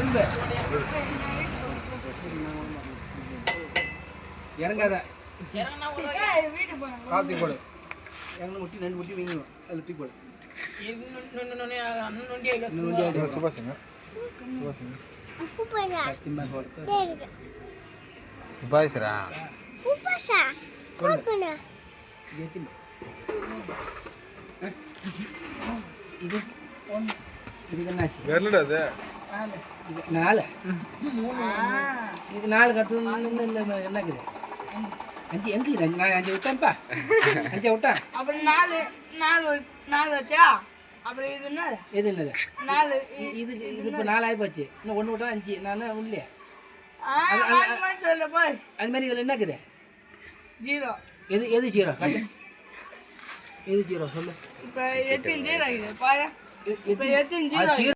திரும்ப இறங்காத காத்தி போடு இறங்க முட்டி 2 முட்டி வீங்கணும் அதில் தூக்கி போடு சுபாஷங்க சுபாஷ்ரா இது இதுக்கு என்னாச்சு வரலடா அது இது 4 இது 4 கத்து என்னக்குது 5 எங்க இது நான் 5 விட்டேன்ப்பா 5 விட்டேன் அப்புறம் 4 வச்சா அப்புறம் இது என்ன எது என்னது 4 இது இப்போ 4 ஆகி போச்சு இன்னும் 1 விட்டா 5 நான் இல்லையா சொல்ல போய் அது மாதிரி இதில் என்னக்குது 0 எது 0 காட்டு எது 0 சொல்லு இப்போ 8 0 ஆகுது பாரு இப்போ 8 0